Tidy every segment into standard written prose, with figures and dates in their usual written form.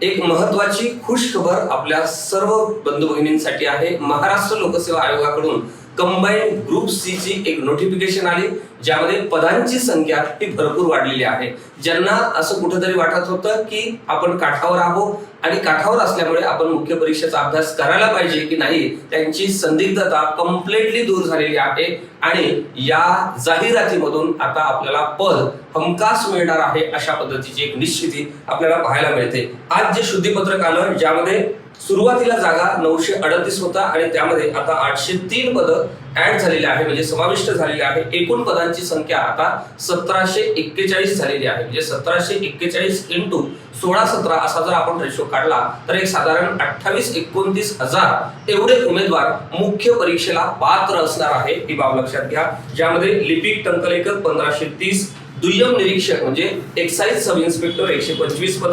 एक महत्त्वाची खुश खबर आपल्या सर्व बंधू भगिनींसाठी आहे। महाराष्ट्र लोकसेवा आयोगाकडून कंबाइंड ग्रुप सी ची एक नोटिफिकेशन आली, ज्यामध्ये पदांची संख्या ही भरपूर वाढलेली आहे। ज्यांना असं कुठेतरी वाटत होतं की आपण काठावर आहोत आणि काठावर असल्यामुळे आपण मुख्य परीक्षेचा अभ्यास करायला पाहिजे की नाही, त्यांची संदिग्धता कंप्लीटली दूर झालेली आहे आणि या जाहिरातीमधून आता आपल्याला पद हमखास मिळणार आहे अशा पद्धतीची एक निश्चिती आपल्याला पाहायला मिळते। आज जे शुद्धीपत्रक आलं, ज्यामध्ये सुरुवातीला जागा 938 होता आणि त्यामध्ये आता 803 पद ऍड झालेले आहे, म्हणजे समाविष्ट झालेले आहे। एकूण पदांची संख्या आता 1741 झालेली आहे, म्हणजे 1741 इंटू 16-17 असा जर आपण रेशो काढला तर एक साधारण 28-29 हजार एवढे उमेदवार मुख्य परीक्षेला पात्र असणार आहे, ही बाब लक्षात घ्या। ज्यामध्ये लिपिक टंकलेखक 1530, दुय्यम निरीक्षक म्हणजे एक्साइज सब इन्स्पेक्टर 125 पद,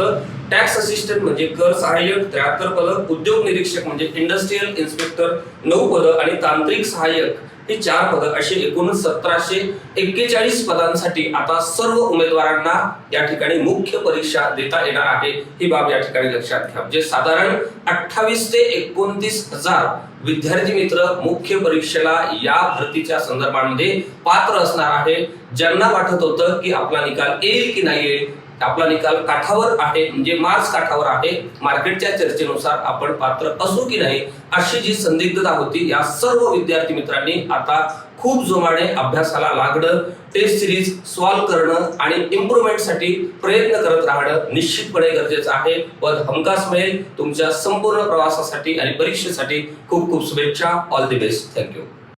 टॅक्स असिस्टंट म्हणजे कर सहाय्यक 73 पद, उद्योग निरीक्षक म्हणजे इंडस्ट्रियल इन्स्पेक्टर 9 पद आणि तांत्रिक सहाय्यक हे 4 पद, असे एकूण 1741 पदांसाठी आता सर्व उमेदवारांना या ठिकाणी मुख्य परीक्षा देता येणार आहे, ही बाब या ठिकाणी लक्षात घ्या। म्हणजे साधारण 28 ते 29 हजार विद्यार्थी मित्र मुख्य परीक्षेला या भरतीच्या संदर्भामध्ये पात्र असणार आहे। ज्यांना वाटत होतं की आपला निकाल येईल की नाही येईल, आपला निकाल काठावर आहे म्हणजे मार्क्स काठावर आहे, मार्केटच्या चर्चेनुसार आपण पात्र असू की नाही, अशी जी संदिग्धता होती, या सर्व विद्यार्थी मित्रांनी आता खूप जोमाने अभ्यासाला लागणं, टेस्ट सिरीज सॉल्व्ह करणं आणि इम्प्रूव्हमेंट साठी प्रयत्न करत राहणं निश्चितपणे गरजेचं आहे। पद हमखास मिळेल। तुमच्या संपूर्ण प्रवासासाठी आणि परीक्षेसाठी खूप खूप शुभेच्छा। All the best. थँक्यू।